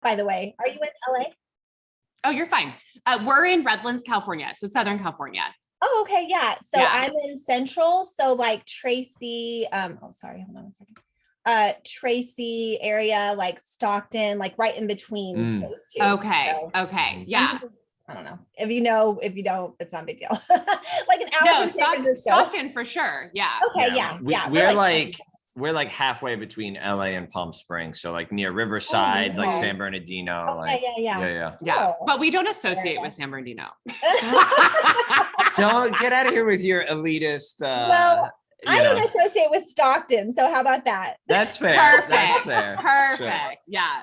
by the way. Are you in LA? Oh, you're fine. We're in Redlands, California. So Southern California. Oh, okay. Yeah. So Yeah. I'm in Central. So like Tracy, sorry, hold on one second. Tracy area, like Stockton, like right in between those two. Okay. So, Okay. Yeah. I don't know. If you know, it's not a big deal. Like an hour No, from San Francisco. Stockton for sure. Yeah. Okay. Yeah. We're like halfway between LA and Palm Springs. So like near Riverside, like San Bernardino. Yeah. Yeah. But we don't associate with San Bernardino. Don't get out of here with your elitist. Well, I don't associate with Stockton. So how about that? That's fair. Perfect. That's fair. Perfect. Sure. Yeah.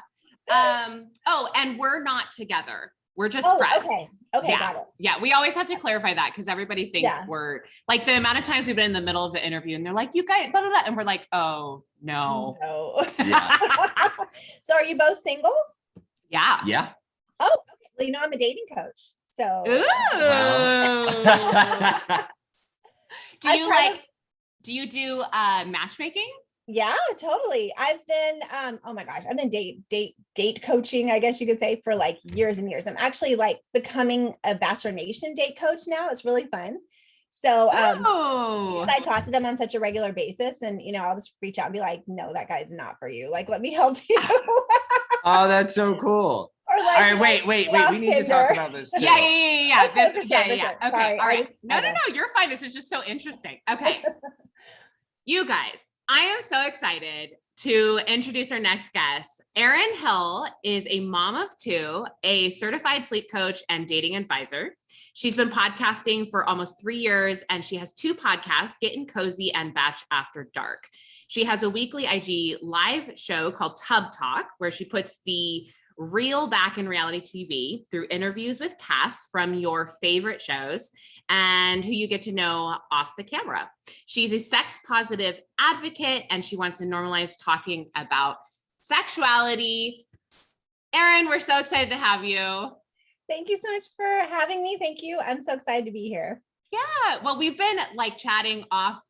And we're not together. We're just friends. Okay. Yeah. Got it. Yeah. We always have to clarify that because everybody thinks we're like the amount of times we've been in the middle of the interview and they're like, you guys, blah, blah, blah. And we're like, oh no. Yeah. So are you both single? Yeah. Yeah. Oh, okay. Well, I'm a dating coach. So do you do matchmaking? Yeah, totally. I've been, oh my gosh, I've been date coaching, I guess you could say, for like years and years. I'm actually like becoming a Bachelor Nation date coach now. It's really fun. So I talk to them on such a regular basis and, I'll just reach out and be like, no, that guy's not for you. Like, let me help you. Oh, that's so cool. Or like, all right, wait. We need to talk about this too. Yeah. Okay, Okay. Sorry, All right. No, you're fine. This is just so interesting. Okay. You guys, I am so excited to introduce our next guest. Erin Hill is a mom of two, a certified sleep coach and dating advisor. She's been podcasting for almost 3 years, and she has 2 podcasts, Getting Cozy and Bachelor After Dark. She has a weekly IG live show called Tub Talk, where she puts the reel back in reality TV through interviews with cast from your favorite shows and who you get to know off the camera. She's a sex positive advocate and she wants to normalize talking about sexuality. Erin, we're so excited to have you. Thank you so much for having me. Thank you. I'm so excited to be here. Yeah. Well, we've been like chatting off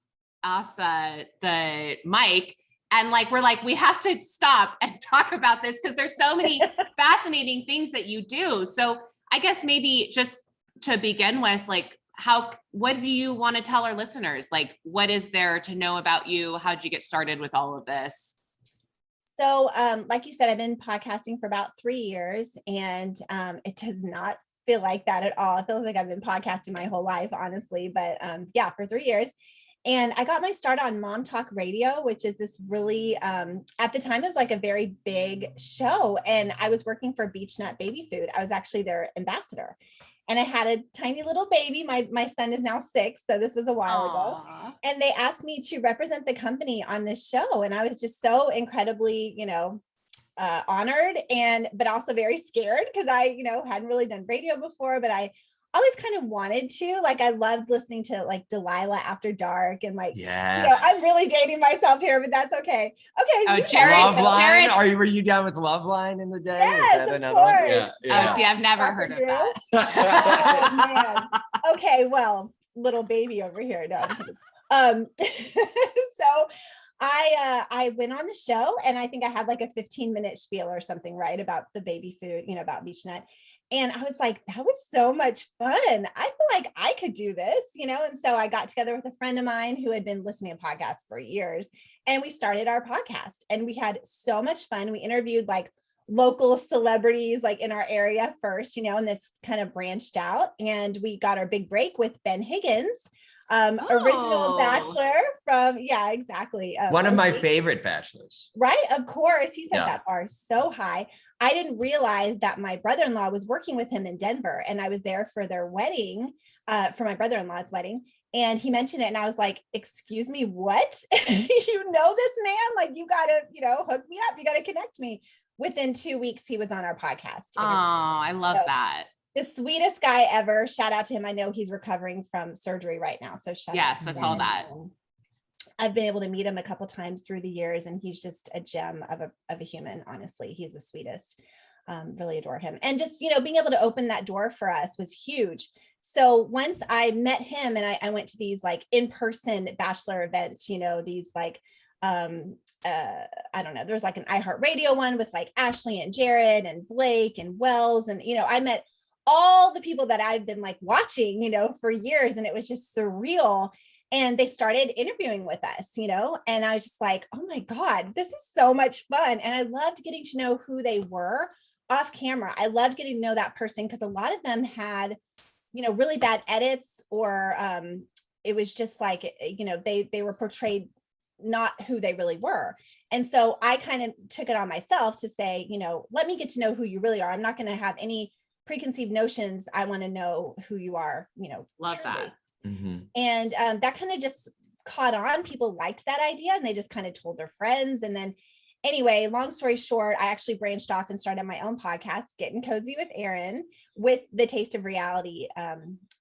the mic. And like, we're like, we have to stop and talk about this because there's so many fascinating things that you do. So I guess maybe just to begin with, like, what do you want to tell our listeners? Like, what is there to know about you? How'd you get started with all of this? So, like you said, I've been podcasting for about 3 years and it does not feel like that at all. It feels like I've been podcasting my whole life, honestly, but for 3 years. And I got my start on Mom Talk Radio, which is this really, at the time, it was like a very big show. And I was working for Beach Nut Baby Food. I was actually their ambassador. And I had a tiny little baby. My son is now 6. So this was a while ago. And they asked me to represent the company on this show. And I was just so incredibly, honored but also very scared because I, hadn't really done radio before, but I always kind of wanted to. Like, I loved listening to like Delilah After Dark and like, I'm really dating myself here, but that's okay. Okay. Oh, Jared, were you down with Loveline in the day? Yes, of course. Oh, see, I've never heard of that. Oh, man. Okay, well, little baby over here. No, I'm kidding. So I went on the show and I think I had like a 15-minute spiel or something, right, about the baby food, about Beach Nut. And I was like, that was so much fun. I feel like I could do this, and so I got together with a friend of mine who had been listening to podcasts for years, and we started our podcast and we had so much fun. We interviewed like local celebrities like in our area first, and this kind of branched out, and we got our big break with Ben Higgins. Original Bachelor from, exactly. One of my favorite Bachelors. Right, of course. He set that bar so high. I didn't realize that my brother-in-law was working with him in Denver, and I was there for their wedding, for my brother-in-law's wedding. And he mentioned it, and I was like, "Excuse me, what? You know this man? Like, you gotta, hook me up. You gotta connect me." Within 2 weeks, he was on our podcast. Oh, I love that. The sweetest guy ever. Shout out to him. I know he's recovering from surgery right now. So shout out. Yes, I saw that. I've been able to meet him a couple times through the years, and he's just a gem of a human. Honestly, he's the sweetest. Really adore him. And just, being able to open that door for us was huge. So once I met him and I went to these like in-person Bachelor events, these like I don't know, there's like an iHeartRadio one with like Ashley and Jared and Blake and Wells. And, I met all the people that I've been like watching, for years. And it was just surreal. And they started interviewing with us, and I was just like, oh my God, this is so much fun. And I loved getting to know who they were off camera. I loved getting to know that person because a lot of them had, really bad edits, or it was just like, they were portrayed not who they really were. And so I kind of took it on myself to say, let me get to know who you really are. I'm not going to have any preconceived notions. I want to know who you are, Love truly. that. Mm-hmm. And that kind of just caught on. People liked that idea and they just kind of told their friends. And then anyway, long story short, I actually branched off and started my own podcast, Getting Cozy with Erin, with the Taste of Reality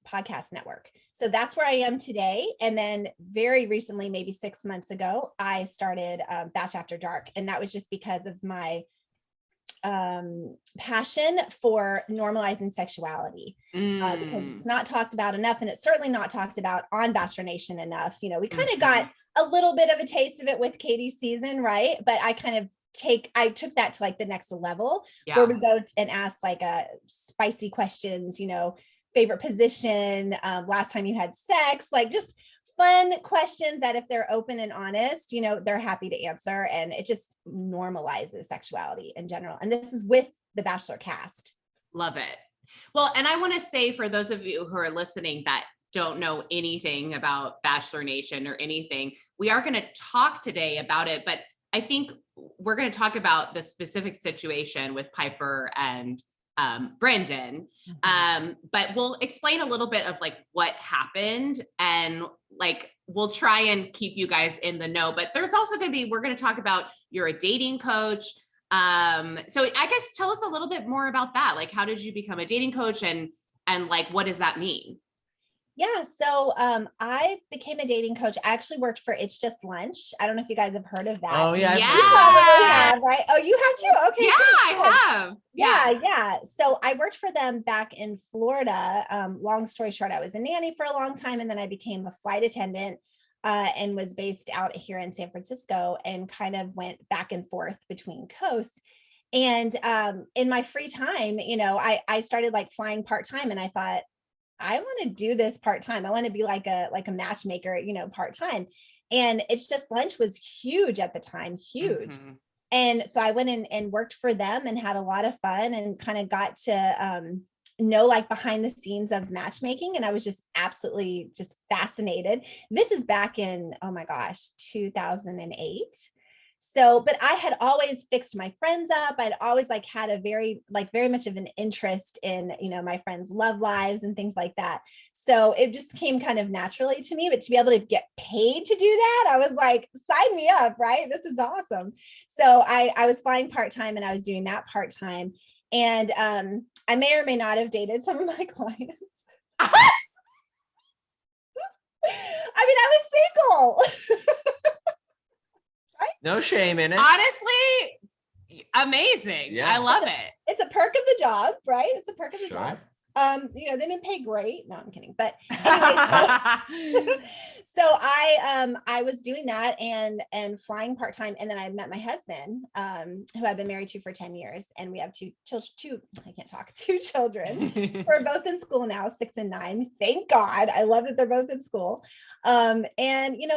podcast network. So that's where I am today. And then very recently, maybe 6 months ago, I started Bachelor After Dark. And that was just because of my passion for normalizing sexuality, because it's not talked about enough, and it's certainly not talked about on Bachelor Nation enough. We kind of got a little bit of a taste of it with Katie's season, right? But I took that to like the next level, where we go and ask like spicy questions, favorite position, last time you had sex, like just fun questions that if they're open and honest, they're happy to answer. And it just normalizes sexuality in general. And this is with the Bachelor cast. Love it. Well, and I want to say for those of you who are listening that don't know anything about Bachelor Nation or anything, we are going to talk today about it, but I think we're going to talk about the specific situation with Pieper and Brendan. But we'll explain a little bit of like what happened, and like we'll try and keep you guys in the know. But there's also going to be, we're going to talk about, you're a dating coach. So I guess tell us a little bit more about that. Like, how did you become a dating coach, and like what does that mean? Yeah. So I became a dating coach. I actually worked for It's Just Lunch. I don't know if you guys have heard of that. Oh yeah. Yeah. You probably have, right? Oh, you have too? Okay. Yeah, cool. I have. Yeah. So I worked for them back in Florida. Long story short, I was a nanny for a long time, and then I became a flight attendant and was based out here in San Francisco, and kind of went back and forth between coasts. And in my free time, I started like flying part-time, and I thought, I want to do this part-time. I want to be like a matchmaker, part-time. And It's Just Lunch was huge at the time, huge. Mm-hmm. And so I went in and worked for them and had a lot of fun, and kind of got to know like behind the scenes of matchmaking. And I was just absolutely just fascinated. This is back in, oh my gosh, 2008. So, but I had always fixed my friends up. I'd always like had a very much of an interest in, my friends' love lives and things like that. So it just came kind of naturally to me, but to be able to get paid to do that, I was like, sign me up, right? This is awesome. So I was flying part-time, and I was doing that part-time. And I may or may not have dated some of my clients. I was single. No shame in it. Honestly, amazing. Yeah. I love it. It's a perk of the job, right? It's a perk of the Sure. job. They didn't pay great. No, I'm kidding. But anyway, so I was doing that and flying part-time. And then I met my husband, who I've been married to for 10 years. And we have two children. We're both in school now, 6 and 9. Thank God. I love that they're both in school. And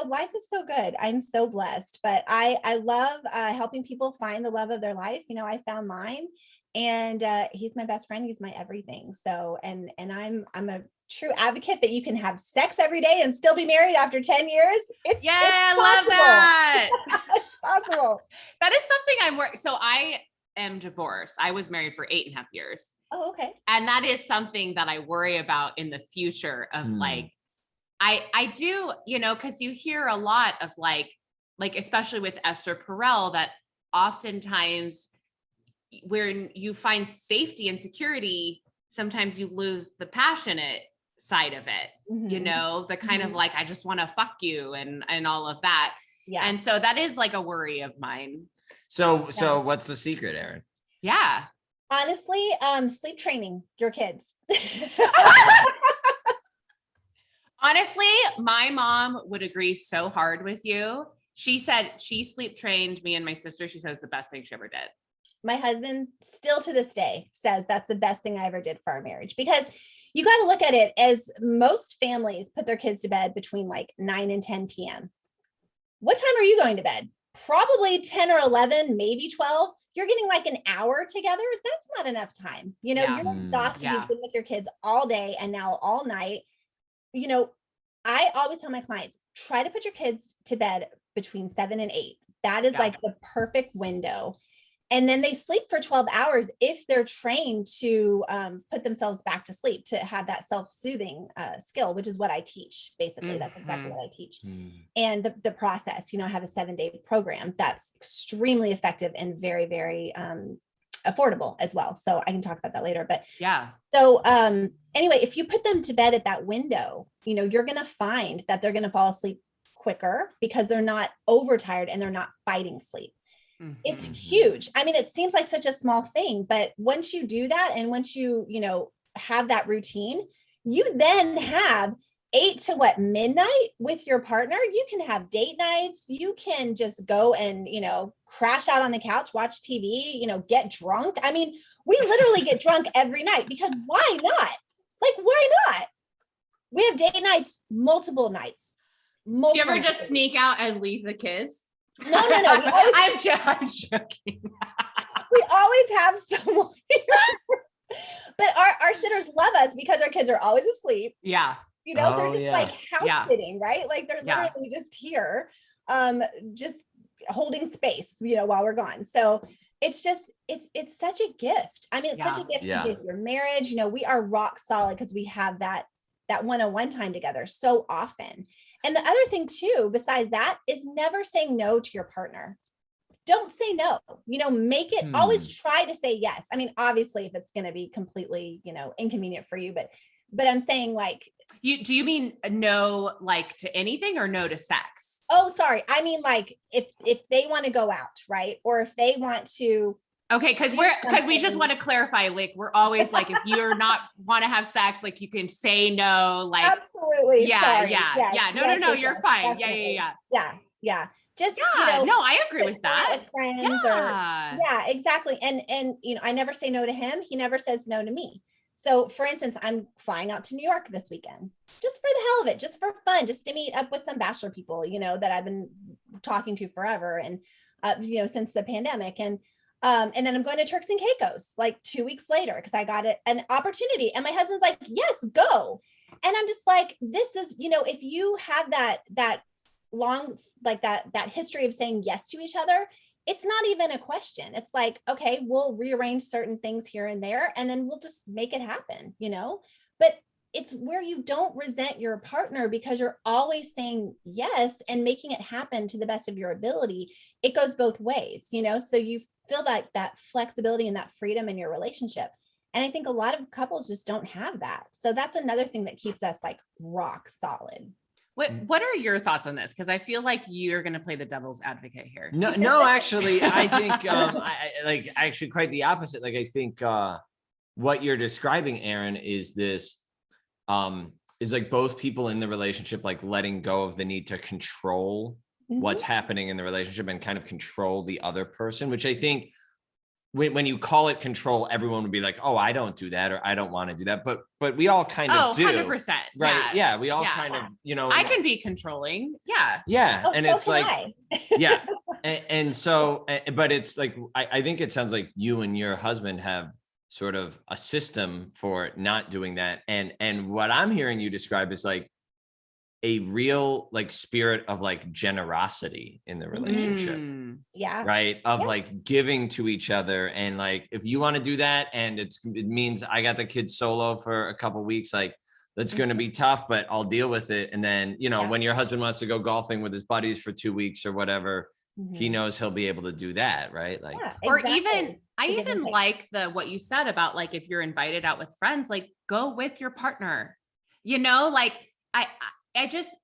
life is so good. I'm so blessed, but I love helping people find the love of their life. I found mine, and he's my best friend. He's my everything. So, and I'm a true advocate that you can have sex every day and still be married after 10 years. It's I love that. It's possible. That is something so I am divorced. I was married for 8.5 years. Oh, okay. And that is something that I worry about in the future of like, I do, cause you hear a lot of like, especially with Esther Perel, that oftentimes where you find safety and security, sometimes you lose the passionate side of it, Mm-hmm. the kind of like, I just want to fuck you and all of that. Yeah. And so that is like a worry of mine. So what's the secret, Erin? Yeah. Honestly, sleep training your kids. Honestly, my mom would agree so hard with you. She said she sleep trained me and my sister. She says the best thing she ever did. My husband still to this day says that's the best thing I ever did for our marriage, because you got to look at it as most families put their kids to bed between like 9 and 10 p.m. What time are you going to bed? Probably 10 or 11, maybe 12. You're getting like an hour together. That's not enough time. You know, you're exhausted. Yeah. You've been with your kids all day and now all night. You know, I always tell my clients, try to put your kids to bed between 7 and 8. That is like the perfect window. And then they sleep for 12 hours if they're trained to put themselves back to sleep, to have that self-soothing skill, which is what I teach. Basically, that's exactly what I teach. And the process, you know, I have a 7-day program that's extremely effective and very, very affordable as well. So I can talk about that later. But so anyway, if you put them to bed at that window, you know, you're going to find that they're going to fall asleep quicker because they're not overtired and they're not fighting sleep. It's huge. I mean, it seems like such a small thing, but once you do that, and once you know, have that routine, you then have 8 to midnight with your partner. You can have date nights. You can just go and, you know, crash out on the couch, watch TV, you know, get drunk. I mean, we literally get drunk every night, because why not? Like, why not? We have date nights, multiple nights. You ever just sneak out and leave the kids? No. We always, I'm joking. We always have someone here. But our sitters love us because our kids are always asleep. Yeah. You know, they're just like house sitting, right? Like they're literally just here, just holding space, you know, while we're gone. So it's just, it's such a gift. I mean, it's such a gift to give your marriage. You know, we are rock solid because we have that one-on-one time together so often. And the other thing too, besides that, is never saying no to your partner. Don't say no, you know, make it, always try to say yes. I mean, obviously if it's going to be completely, you know, inconvenient for you, but I'm saying, like, do you mean no, like to anything, or no to sex? Oh, sorry. I mean, like if they want to go out, right? Or if they want to. Okay. Cause we just want to clarify, like, we're always like, if you're not want to have sex, like you can say no, like. Absolutely. Yeah. Yes, No, you're fine. Definitely. Yeah. Just, you know, no, I agree with that. With friends exactly. And, you know, I never say no to him. He never says no to me. So for instance, I'm flying out to New York this weekend, just for the hell of it, just for fun, just to meet up with some Bachelor people, you know, that I've been talking to forever. And, you know, since the pandemic, and then I'm going to Turks and Caicos like 2 weeks later, because I got an opportunity, and my husband's like, yes, go. And I'm just like, this is, you know, if you have that long, like that history of saying yes to each other, it's not even a question. It's like, okay, we'll rearrange certain things here and there, and then we'll just make it happen, you know. But it's where you don't resent your partner because you're always saying yes and making it happen to the best of your ability. It goes both ways, you know, so you feel like that flexibility and that freedom in your relationship. And I think a lot of couples just don't have that. So that's another thing that keeps us like rock solid. What are your thoughts on this? Because I feel like you're going to play the devil's advocate here. No, actually, I think I actually quite the opposite. Like, I think what you're describing, Erin, is this is like both people in the relationship, like letting go of the need to control what's happening in the relationship and kind of control the other person, which I think when you call it control, everyone would be like, oh, I don't do that, or I don't want to do that. But we all kind of do. 100%. Right. Yeah. We all kind of, you know. I can be controlling. Yeah. Yeah. Oh, and so it's like, yeah. And so, but it's like, I think it sounds like you and your husband have sort of a system for not doing that. And what I'm hearing you describe is like a real like spirit of like generosity in the relationship. Yeah. Right. Of like giving to each other. And like, if you want to do that and it means I got the kids solo for a couple of weeks, like that's going to be tough, but I'll deal with it. And then, you know, when your husband wants to go golfing with his buddies for 2 weeks or whatever, he knows he'll be able to do that. Right. Like, or even, I even like what you said about like, if you're invited out with friends, like go with your partner, you know, like I just,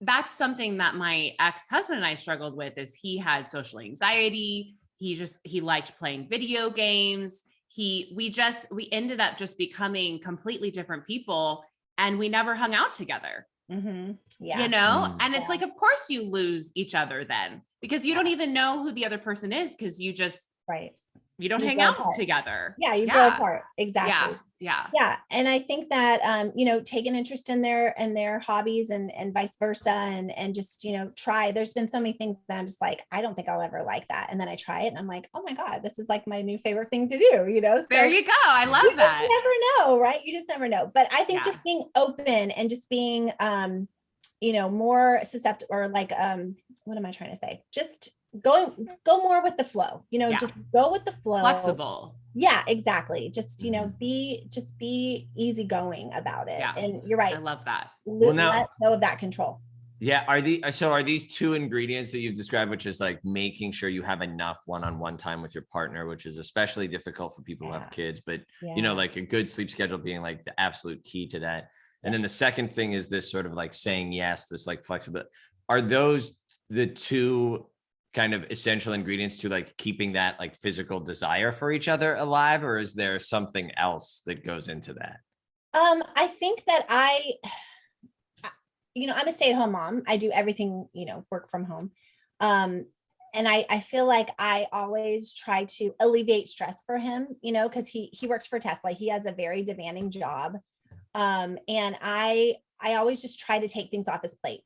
that's something that my ex-husband and I struggled with, is he had social anxiety. He liked playing video games. We ended up just becoming completely different people, and we never hung out together. Yeah. You know, Mm. and it's like, of course you lose each other then because you don't even know who the other person is because you just, Right. you don't You hang grow out apart. together. Yeah, you grow apart. Exactly. Yeah. And I think that you know, take an interest in their hobbies and vice versa, and just, you know, try. There's been so many things that I'm just like, I don't think I'll ever like that. And then I try it and I'm like, oh my God, this is like my new favorite thing to do, you know? So There you go. I love you that. just never know, right? You just never know. But I think Yeah. just being open and just being you know, more susceptible, or like what am I trying to say? Just go more with the flow, you know, Yeah. just go with the flow. Flexible. Yeah, exactly. Just, you know, be easygoing about it. Yeah. And you're right. I love that. Well, now- let go of that control. Yeah. Are these two ingredients that you've described, which is like making sure you have enough one-on-one time with your partner, which is especially difficult for people who have kids, but you know, like a good sleep schedule being like the absolute key to that. And then the second thing is this sort of like saying yes, this like flexibility. Are those the two kind of essential ingredients to like keeping that like physical desire for each other alive, or is there something else that goes into that? I think that you know, I'm a stay-at-home mom. I do everything, you know, work from home. And I feel like I always try to alleviate stress for him, you know, because he works for Tesla. He has a very demanding job. And I always just try to take things off his plate,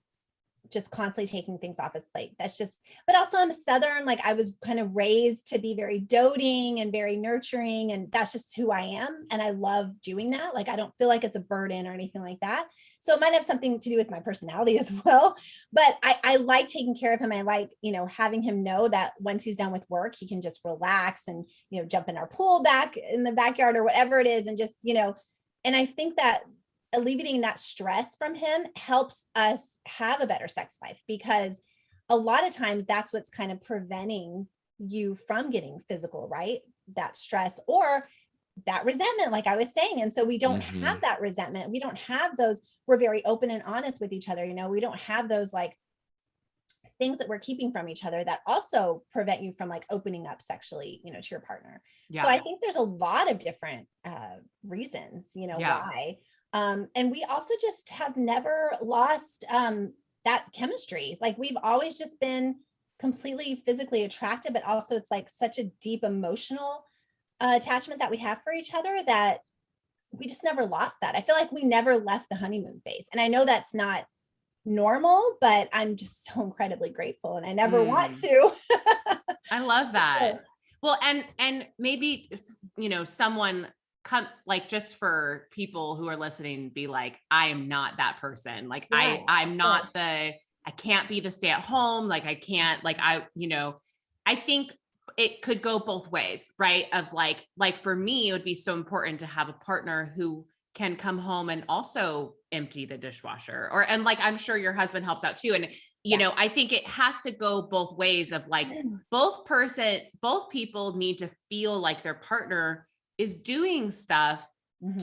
just constantly taking things off his plate. That's just, but also I'm Southern, like I was kind of raised to be very doting and very nurturing. And that's just who I am. And I love doing that. Like, I don't feel like it's a burden or anything like that. So it might have something to do with my personality as well. But I like taking care of him. I like, you know, having him know that once he's done with work, he can just relax and, you know, jump in our pool back in the backyard or whatever it is. And just, you know, and I think that alleviating that stress from him helps us have a better sex life, because a lot of times that's what's kind of preventing you from getting physical, right? That stress or that resentment, like I was saying. And so we don't have that resentment. We don't have those. We're very open and honest with each other. You know, we don't have those like things that we're keeping from each other that also prevent you from like opening up sexually, you know, to your partner. Yeah. So I think there's a lot of different reasons, you know, why. And we also just have never lost that chemistry. Like we've always just been completely physically attracted, but also it's like such a deep emotional attachment that we have for each other that we just never lost that. I feel like we never left the honeymoon phase. And I know that's not normal, but I'm just so incredibly grateful and I never want to. I love that. Well, and maybe, you know, someone come like, just for people who are listening, be like, I am not that person. Like I'm not I can't be the stay at home. Like I can't, like you know, I think it could go both ways, right? Of like for me, it would be so important to have a partner who can come home and also empty the dishwasher and like, I'm sure your husband helps out too. And, you know, I think it has to go both ways of like both people need to feel like their partner is doing stuff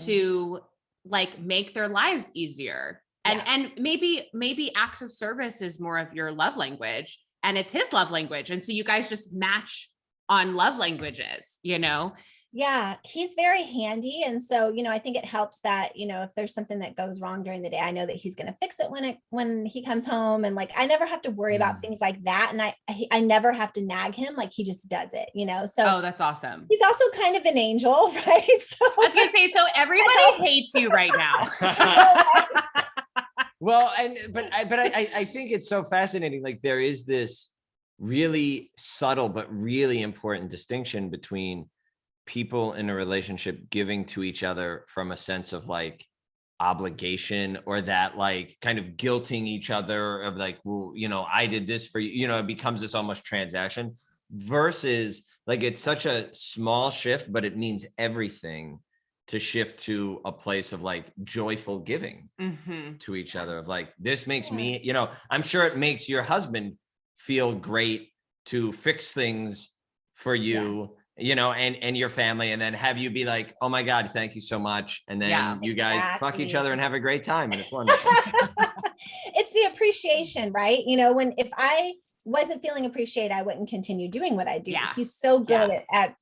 to like make their lives easier. And maybe acts of service is more of your love language and it's his love language. And so you guys just match on love languages, you know? Yeah, he's very handy. And so, you know, I think it helps that, you know, if there's something that goes wrong during the day, I know that he's going to fix it when he comes home. And like, I never have to worry about things like that. And I never have to nag him. Like he just does it, you know? So oh, that's awesome. He's also kind of an angel, right? So I was going to say, so everybody hates you right now. Well, but I think it's so fascinating. Like there is this really subtle, but really important distinction between people in a relationship giving to each other from a sense of like obligation or that like kind of guilting each other of like, well, you know, I did this for you, you know, it becomes this almost transaction versus like, it's such a small shift, but it means everything to shift to a place of like joyful giving to each other of like, this makes me, you know, I'm sure it makes your husband feel great to fix things for you, you know, and your family, and then have you be like, oh my God, thank you so much. And then you guys fuck each other and have a great time. And it's wonderful. It's the appreciation, right? You know, if I wasn't feeling appreciated, I wouldn't continue doing what I do. He's so good at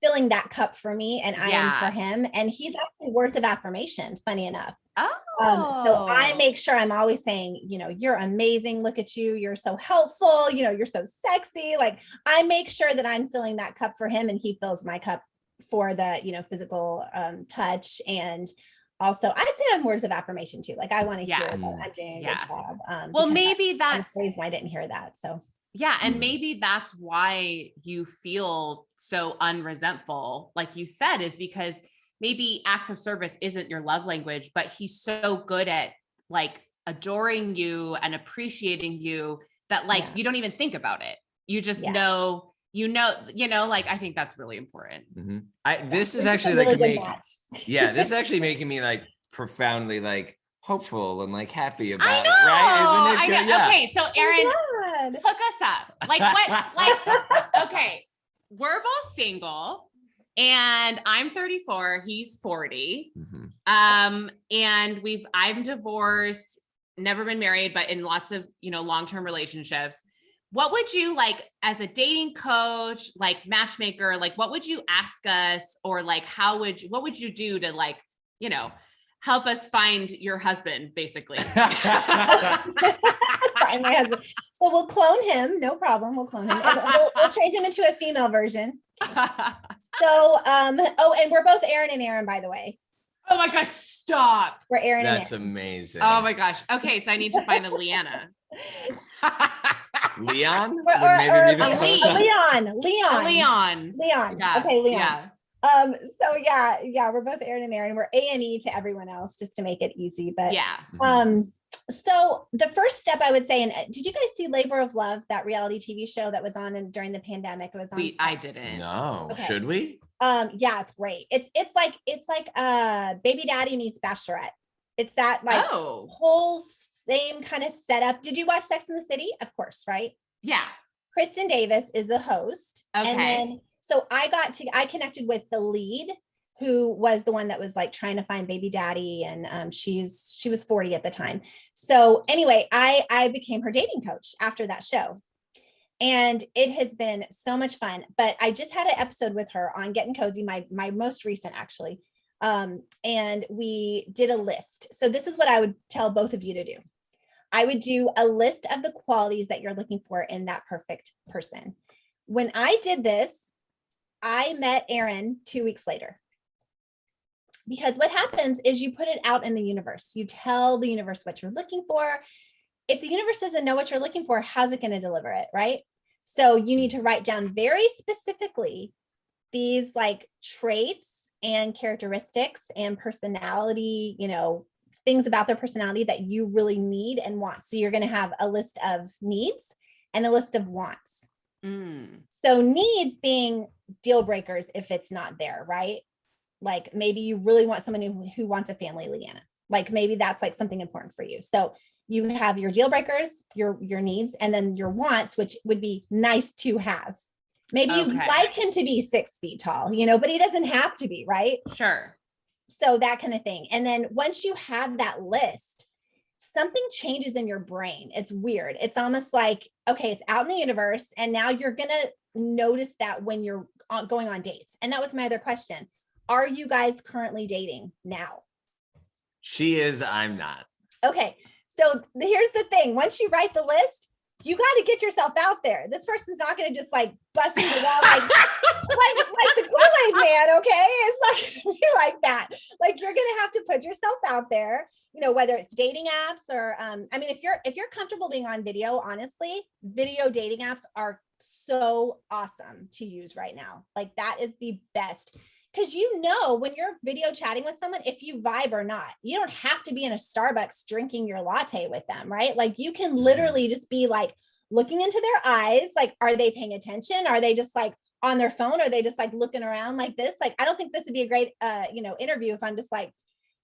filling that cup for me and I am Yeah. for him. And he's asking words of affirmation, funny enough. Oh. So I make sure I'm always saying, you know, you're amazing. Look at you. You're so helpful. You know, you're so sexy. Like I make sure that I'm filling that cup for him and he fills my cup for the, you know, physical touch. And also I'd say I'm words of affirmation too. Like I want to hear that I'm doing a good job. Well, maybe that's the reason why I didn't hear that. So yeah. And maybe that's why you feel so unresentful, like you said, is because maybe acts of service isn't your love language, but he's so good at like adoring you and appreciating you that like you don't even think about it. You just know, like I think that's really important. This is actually like this is actually making me like profoundly like hopeful and like happy about it, right? Isn't it good? Okay, so Erin, hook us up. Like what? Like okay, we're both single. And I'm 34, he's 40. And I'm divorced, never been married, but in lots of, you know, long-term relationships. What would you like as a dating coach, like matchmaker, like what would you ask us? Or like, what would you do to like, you know, help us find your husband, basically? Find my husband. So we'll clone him. No problem. We'll clone him. We'll change him into a female version. So, and we're both Erin and Erin, by the way. Oh my gosh, stop. We're Erin and Erin. That's amazing. Oh my gosh. Okay, so I need to find a Leanna. Leon? Leon. Yeah. Okay, Leon. Yeah. So yeah, we're both Erin and Erin. We're A&E to everyone else just to make it easy. But so the first step I would say, and did you guys see Labor of Love, that reality TV show that was on during the pandemic? It was on. I didn't. No. Okay. Should we? Yeah, it's great. It's like Baby Daddy meets Bachelorette. It's that like whole same kind of setup. Did you watch Sex and the City? Of course, right? Yeah. Kristen Davis is the host. Okay. And then so I connected with the lead, who was the one that was like trying to find baby daddy. And she was 40 at the time. So anyway, I became her dating coach after that show. And it has been so much fun. But I just had an episode with her on Getting Cozy, my most recent actually. And we did a list. So this is what I would tell both of you to do. I would do a list of the qualities that you're looking for in that perfect person. When I did this, I met Erin 2 weeks later. Because what happens is you put it out in the universe. You tell the universe what you're looking for. If the universe doesn't know what you're looking for, how's it going to deliver it, right? So you need to write down very specifically these like traits and characteristics and personality, you know, things about their personality that you really need and want. So you're going to have a list of needs and a list of wants. So needs being deal breakers if it's not there, right? Like maybe you really want someone who wants a family, Leanna. Like maybe that's like something important for you. So you have your deal breakers, your needs, and then your wants, which would be nice to have. Maybe you'd like him to be 6 feet tall, you know, but he doesn't have to be, right? Sure. So that kind of thing. And then once you have that list, something changes in your brain. It's weird. It's almost like, okay, it's out in the universe. And now you're going to notice that when you're going on dates. And that was my other question. Are you guys currently dating now? She is, I'm not. Okay. So here's the thing. Once you write the list, you got to get yourself out there. This person's not going to just like bust through the wall like the Kool-Aid man. Okay. It's not going to be like that. Like you're going to have to put yourself out there, you know, whether it's dating apps or, I mean, if you're comfortable being on video, honestly, video dating apps are so awesome to use right now. Like that is the best. Because you know, when you're video chatting with someone, if you vibe or not, you don't have to be in a Starbucks drinking your latte with them, right? Like you can literally just be like looking into their eyes. Like, are they paying attention? Are they just like on their phone? Are they just like looking around like this? Like, I don't think this would be a great, interview if I'm just like,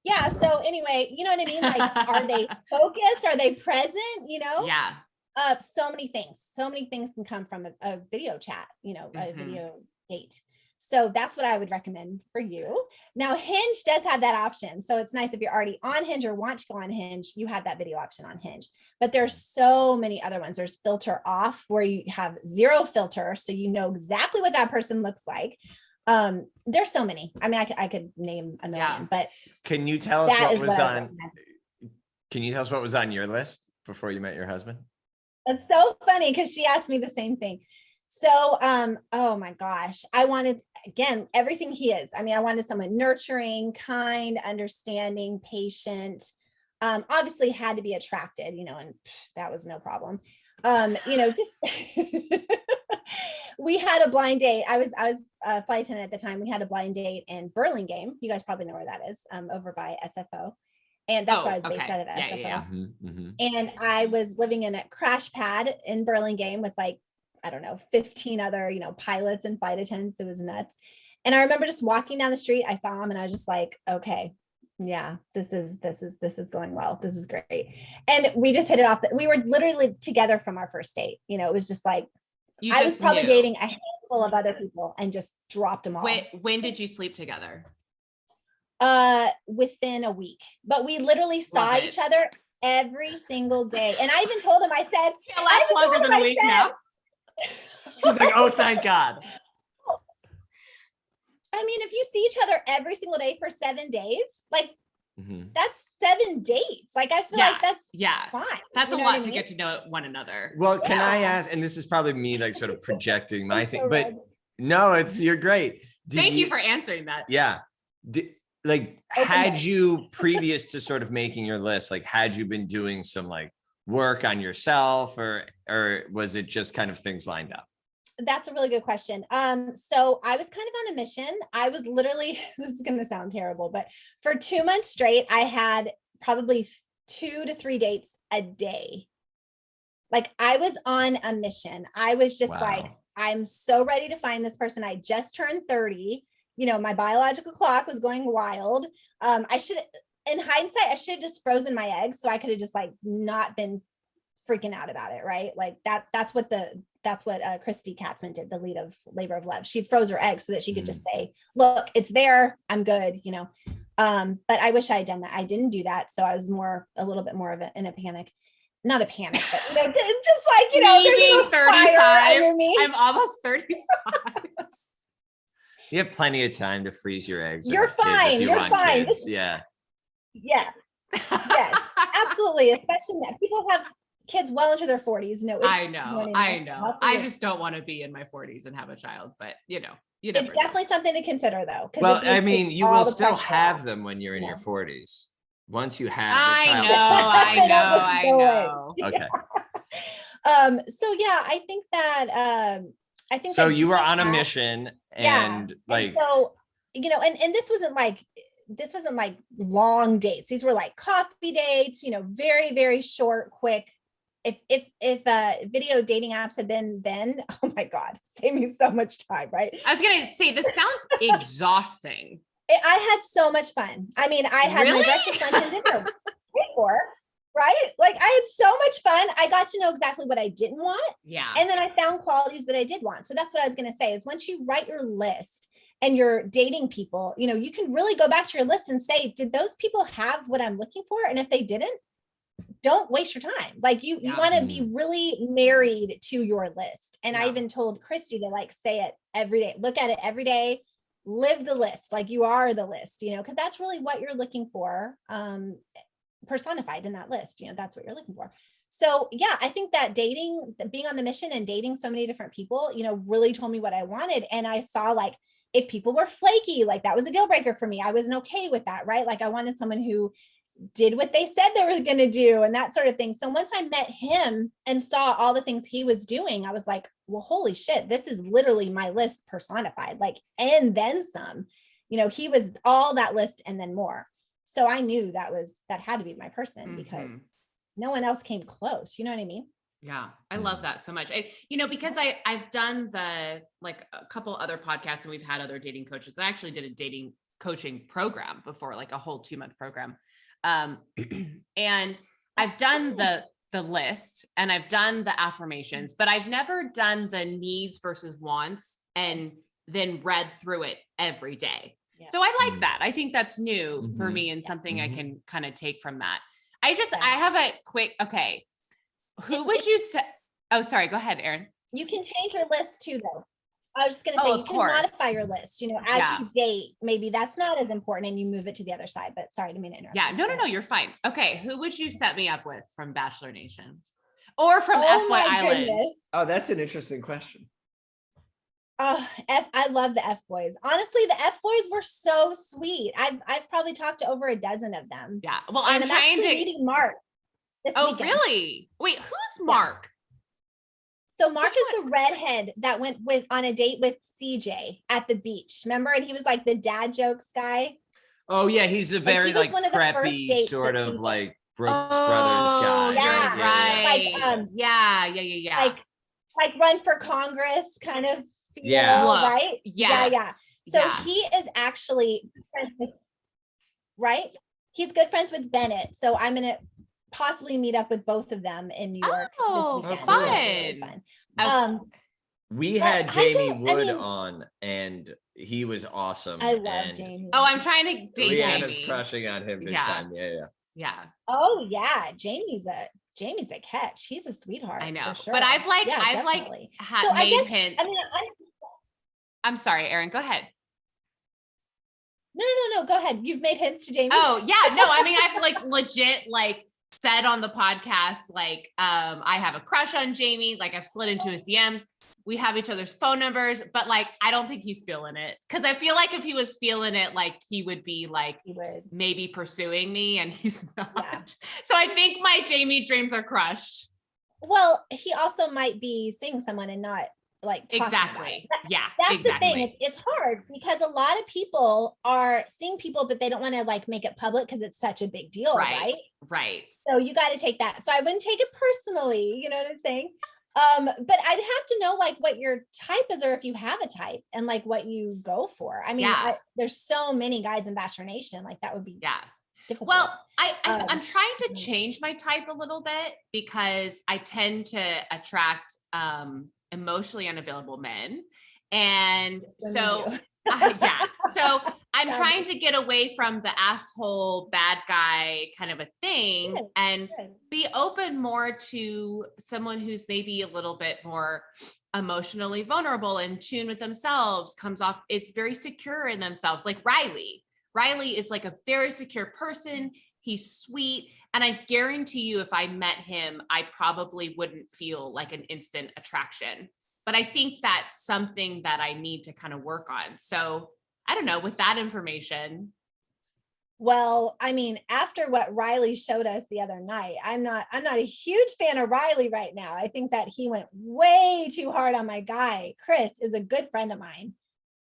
yeah. So anyway, you know what I mean? Like, are they focused? Are they present? You know? Yeah. So many things can come from a video chat, you know, a video date. So that's what I would recommend for you. Now, Hinge does have that option. So it's nice if you're already on Hinge or want to go on Hinge, you have that video option on Hinge. But there's so many other ones. There's Filter Off, where you have 0 filter. So you know exactly what that person looks like. There's so many. I mean, I could name a million, but can you tell us what was on? recommend. Can you tell us what was on your list before you met your husband? That's so funny because she asked me the same thing. So, oh my gosh, I wanted, again, everything he is. I mean, I wanted someone nurturing, kind, understanding, patient. Obviously had to be attracted, and that was no problem. Just we had a blind date. I was a flight attendant at the time. We had a blind date in Burlingame. You guys probably know where that is, over by SFO. And that's where I was based out of SFO. Yeah. And I was living in a crash pad in Burlingame with like, I don't know, 15 other, pilots and flight attendants. It was nuts. And I remember just walking down the street, I saw him and I was just like, okay, yeah, this is going well. This is great. And we just hit it off. We were literally together from our first date. It was just like, I was probably dating a handful of other people and just dropped them all. When did you sleep together? Within a week, but we literally saw each other every single day. And I even told him, I said, lasts longer than a week now. He's like, oh, thank God. I mean, if you see each other every single day for 7 days, like that's 7 dates. Like, I feel like that's fine. That's a lot to get to know one another. Well, can I ask, and this is probably me like sort of projecting my thing, but no, you're great. Thank you for answering that. Yeah. Had you previous to sort of making your list, like had you been doing some like work on yourself or was it just kind of things lined up? That's a really good question. So I was kind of on a mission. I was literally, this is going to sound terrible, but for 2 months straight, I had probably 2 to 3 dates a day. Like I was on a mission. I was just like, I'm so ready to find this person. I just turned 30. My biological clock was going wild. In hindsight, I should have just frozen my eggs so I could have just like not been freaking out about it. Right. Like that's what Christy Katzman did, the lead of Labor of Love. She froze her eggs so that she could just say, look, it's there. I'm good. But I wish I had done that. I didn't do that. So I was a little bit more in a panic. Not a panic, but just like, me being 35, I'm almost 35. You have plenty of time to freeze your eggs. You're fine. You're fine. Yeah. Yeah. Yes, absolutely. Especially that people have kids well into their 40s. No issue. I know. I just don't want to be in my 40s and have a child, but it's definitely something to consider though. Well, I mean, you will still have them when you're in your 40s. Once you have I know. Okay. So yeah, I think that so you were on a mission and like, so, and this wasn't like long dates. These were like coffee dates, very, very short, quick. If video dating apps had been then, oh my God, save me so much time, right? I was going to say, this sounds exhausting. I had so much fun. I mean, I had my breakfast, lunch, and dinner before. Right? Like I had so much fun. I got to know exactly what I didn't want. Yeah. And then I found qualities that I did want. So that's what I was going to say is once you write your list and you're dating people, you can really go back to your list and say, did those people have what I'm looking for? And if they didn't, don't waste your time. Like you want to be really married to your list. And I even told Christy to like say it every day, look at it every day, live the list. Like you are the list, because that's really what you're looking for. Personified in that list, that's what you're looking for. So yeah, I think that being on the mission and dating so many different people, really told me what I wanted. And I saw like if people were flaky, like that was a deal breaker for me. I wasn't okay with that, right? Like I wanted someone who did what they said they were going to do and that sort of thing. So once I met him and saw all the things he was doing, I was like, well, holy shit, this is literally my list personified, like, and then some, he was all that list and then more. So I knew that had to be my person because no one else came close. You know what I mean? Yeah. I love that so much. Because I've done a couple other podcasts and we've had other dating coaches. I actually did a dating coaching program before, like a whole 2-month program. And I've done the list and I've done the affirmations, but I've never done the needs versus wants and then read through it every day. Yeah. So I like that. I think that's new for me and something I can kind of take from that. I have a quick, okay. Who would you say? Oh, sorry. Go ahead, Erin. You can change your list too, though. I was just going to say, Oh, you of can course. modify your list, you know, as Yeah. you date, maybe that's not as important and you move it to the other side, but sorry to mean to interrupt. Yeah, you. no, Go no, ahead. you're fine. Okay, who would you set me up with from Bachelor Nation? Or from Oh F Boy my Island? goodness. Oh, that's an interesting question. Oh, I love the F boys. Honestly, the F boys were so sweet. I've probably talked to over a dozen of them. Yeah, well, And I'm trying actually to. meeting Mark this Oh, weekend. really? Wait, who's Mark? So Mark Which is the redhead that went on a date with CJ at the beach. Remember? And he was like the dad jokes guy. Oh yeah, he's a very he was like one of the first preppy dates sort that of CJ like Brooks Brothers guy. You're Yeah. right. Like, yeah. like run for Congress kind of feel, Yeah. Look, right? yes. Yeah. So Yeah. he is actually friends with, right? He's good friends with Bennett. So I'm gonna possibly meet up with both of them in New York Oh, this weekend. fun. So that'll be really fun. Okay. We But had I Jamie don't- I Wood mean- on, and he was awesome. I love and Jamie. Oh, I'm trying to date Leanna's Jamie. crushing on him big Yeah. time. Yeah. Yeah, Oh yeah, Jamie's a catch. He's a sweetheart. I know. for sure. But I've like, Yeah, I've definitely. like So I made guess, hints. I mean, I'm sorry, Erin, go ahead. no. Go ahead. You've made hints to Jamie. Oh yeah, no, I mean, I've like legit like said on the podcast, like, I have a crush on Jamie. Like I've slid into his DMs. We have each other's phone numbers, but like, I don't think he's feeling it. Cause I feel like if he was feeling it, like he would be like He would. maybe pursuing me, and he's not. Yeah. So I think my Jamie dreams are crushed. Well, he also might be seeing someone and not like talking about Exactly. it. Yeah. That's exactly. the thing. It's hard because a lot of people are seeing people, but they don't want to like make it public because it's such a big deal, right? Right. So you got to take that. So I wouldn't take it personally. You know what I'm saying? But I'd have to know like what your type is, or if you have a type, and like what you go for. I mean, Yeah. there's so many guys in Bachelor Nation. Like that would be Yeah. difficult. Well, I'm trying to mhm. change my type a little bit because I tend to attract emotionally unavailable men. And Women so, do. yeah. So I'm Got trying to get away from the asshole bad guy kind of a thing Good, and Good. be open more to someone who's maybe a little bit more emotionally vulnerable, in tune with themselves, comes off, is very secure in themselves. Like Riley. Riley is like a very secure person. He's sweet. And I guarantee you, if I met him, I probably wouldn't feel like an instant attraction. But I think that's something that I need to kind of work on. So I don't know, with that information. Well, I mean, after what Riley showed us the other night, I'm not a huge fan of Riley right now. I think that he went way too hard on my guy. Chris is a good friend of mine.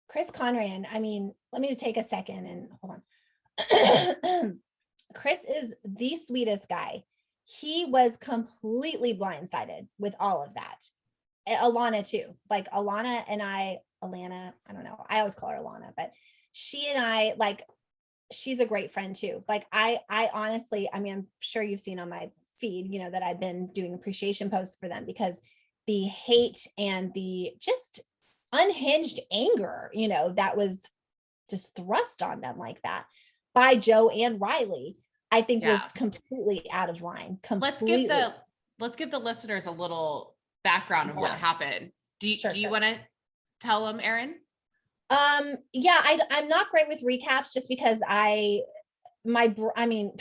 Chris Conran. I mean, let me just take a second and hold on. Chris is the sweetest guy. He was completely blindsided with all of that. Alana too. Like Alana and Alana, I don't know. I always call her Alana, but she and I, like, she's a great friend too. Like I honestly, I mean, I'm sure you've seen on my feed, you know, that I've been doing appreciation posts for them because the hate and the just unhinged anger, you know, that was just thrust on them like that by Joe and Riley, I think was completely out of line. Completely. Let's give the listeners a little background of what Yes. happened. Do you want to tell them, Erin? Yeah, I'm not great with recaps just because I mean,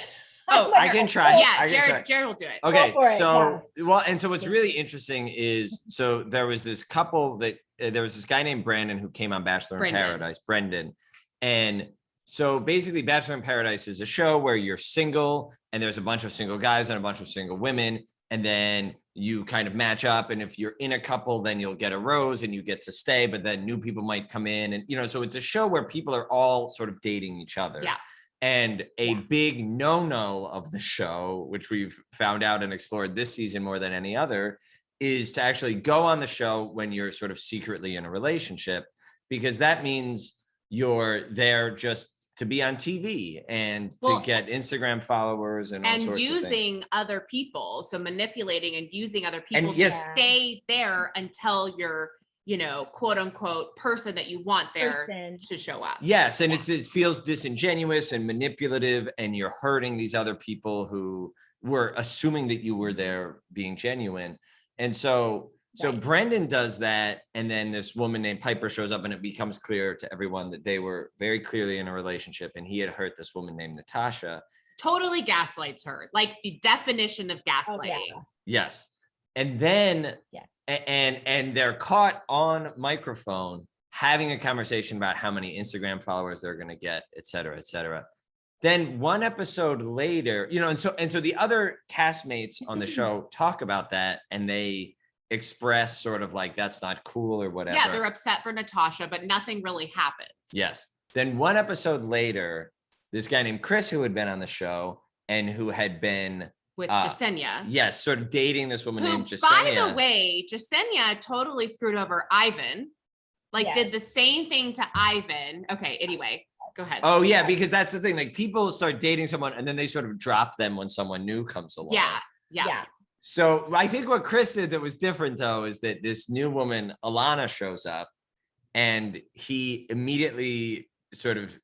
Oh, I can try. Yeah, I can try. Jared will do it. Okay, for it, so well, and so what's really interesting is, so there was this couple that there was this guy named Brandon who came on Bachelor in Paradise, Brendan, and so basically Bachelor in Paradise is a show where you're single and there's a bunch of single guys and a bunch of single women, and then you kind of match up, and if you're in a couple, then you'll get a rose and you get to stay, but then new people might come in, and you know, so it's a show where people are all sort of dating each other. Yeah. And a big no-no of the show, which we've found out and explored this season more than any other, is to actually go on the show when you're sort of secretly in a relationship, because that means you're there just to be on TV and to get Instagram followers and all sorts of things. Using other people. So manipulating and using other people to yes. stay there until you're, you know, quote unquote person that you want there to show up. Yes. And it feels disingenuous and manipulative, and you're hurting these other people who were assuming that you were there being genuine. And so So Right. Brendan does that, and then this woman named Pieper shows up, and it becomes clear to everyone that they were very clearly in a relationship, and he had hurt this woman named Natasha. Totally gaslights her, like the definition of gaslighting. yeah. Yes. And then Yeah. and they're caught on microphone having a conversation about how many Instagram followers they're going to get, et cetera, et cetera. Then one episode later, you know, and so the other castmates on the show talk about that, and they express sort of like, that's not cool or whatever. Yeah, they're upset for Natasha, but nothing really happens. Yes. Then one episode later, this guy named Chris, who had been on the show and who had been With Jasenia. yes, sort of dating this woman Who, named Jasenia. by the way, Jasenia totally screwed over Ivan. Like, Yes. did the same thing to Ivan. Okay, anyway, go ahead. Oh yeah, because that's the thing. Like, people start dating someone and then they sort of drop them when someone new comes along. Yeah. So I think what Chris did that was different, though, is that this new woman, Alana, shows up, and he immediately sort of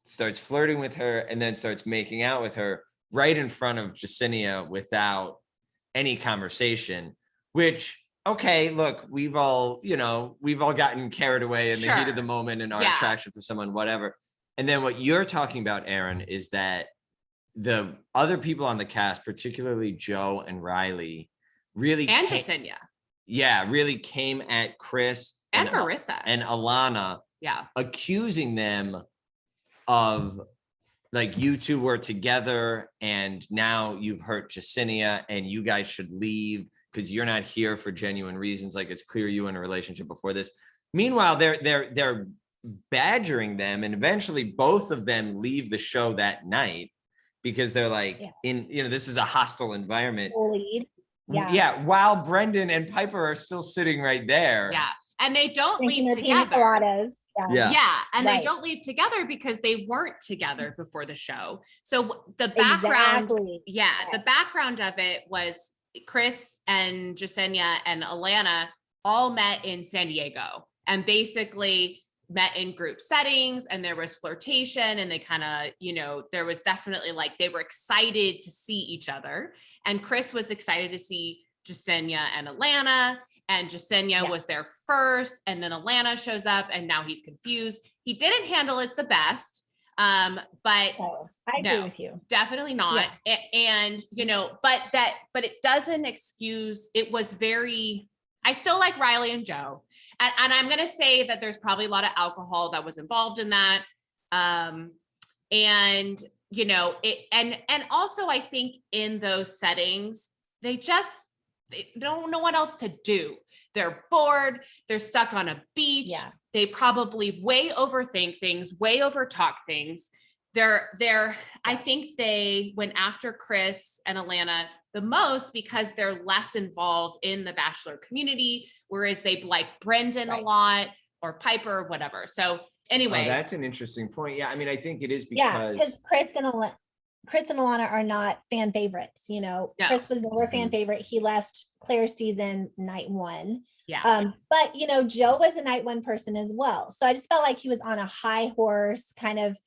starts flirting with her and then starts making out with her right in front of Jasenia without any conversation, which, okay, look, we've all gotten carried away in the heat of the moment and our attraction for someone, whatever. And then what you're talking about, Erin, is that the other people on the cast, particularly Joe and Riley, really Jasenia. Yeah, really came at Chris and Marissa and Alana, accusing them of, like, you two were together and now you've hurt Jasenia and you guys should leave because you're not here for genuine reasons. Like, it's clear you were in a relationship before this. Meanwhile, they're badgering them, and eventually both of them leave the show that night because they're like, this is a hostile environment. Bullied. Yeah. While Brendan and Pieper are still sitting right there. Yeah. And they don't Drinking leave their pina together. coladas. Yeah. And they don't leave together because they weren't together before the show. So the background, the background of it was Chris and Jasenia and Alana all met in San Diego and basically met in group settings, and there was flirtation, and they kind of, there was definitely, like, they were excited to see each other, and Chris was excited to see Jasenia and Alana, and Jasenia was there first, and then Alana shows up, and now he's confused. He didn't handle it the best, but I agree with you. Definitely not. And but it doesn't excuse. It was very. I still like Riley and Joe. And I'm going to say that there's probably a lot of alcohol that was involved in that. And also I think in those settings, they don't know what else to do. They're bored. They're stuck on a beach. Yeah. They probably way overthink things, way overtalk things. I think they went after Chris and Alana the most because they're less involved in the Bachelor community, whereas they like Brendan a lot, or Pieper or whatever. So anyway. That's an interesting point. Yeah. I mean, I think it is because Chris and Alana are not fan favorites. Chris was never a fan favorite. He left Claire's season night one. Yeah. But Joe was a night one person as well. So I just felt like he was on a high horse, kind of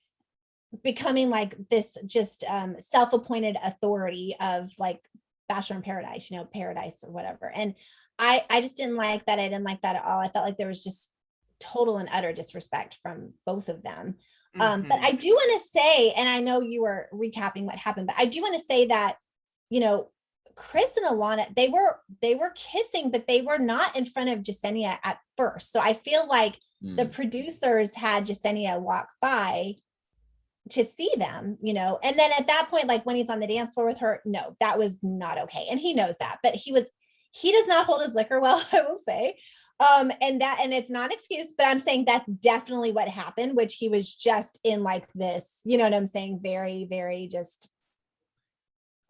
becoming like this just self-appointed authority of like Bachelor in Paradise, Paradise or whatever. And I just didn't like that. I didn't like that at all. I felt like there was just total and utter disrespect from both of them. But I do want to say, and I know you were recapping what happened, but I do want to say that, Chris and Alana, they were kissing, but they were not in front of Jasenia at first. So I feel like the producers had Jasenia walk by to see them, and then at that point, like when he's on the dance floor with her, no, that was not okay. And he knows that, but he does not hold his liquor well, I will say. And it's not an excuse, but I'm saying that's definitely what happened, which he was just in like this, you know what I'm saying? Very, very just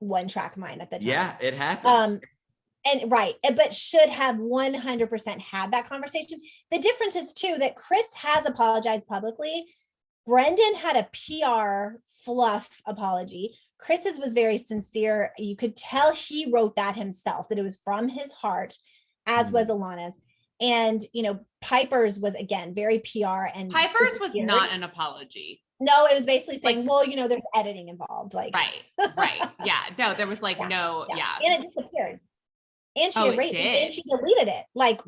one track mind at the time. Yeah, it happens. But should have 100% had that conversation. The difference is too, that Chris has apologized publicly. Brendan had a PR fluff apology. Chris's was very sincere. You could tell he wrote that himself, that it was from his heart, as was Alana's. And, Pieper's was, again, very PR. And Pieper's was not an apology. No, it was basically saying, there's editing involved. Like, right. Yeah. No, there was like, and it disappeared. And she erased it, and she deleted it. Like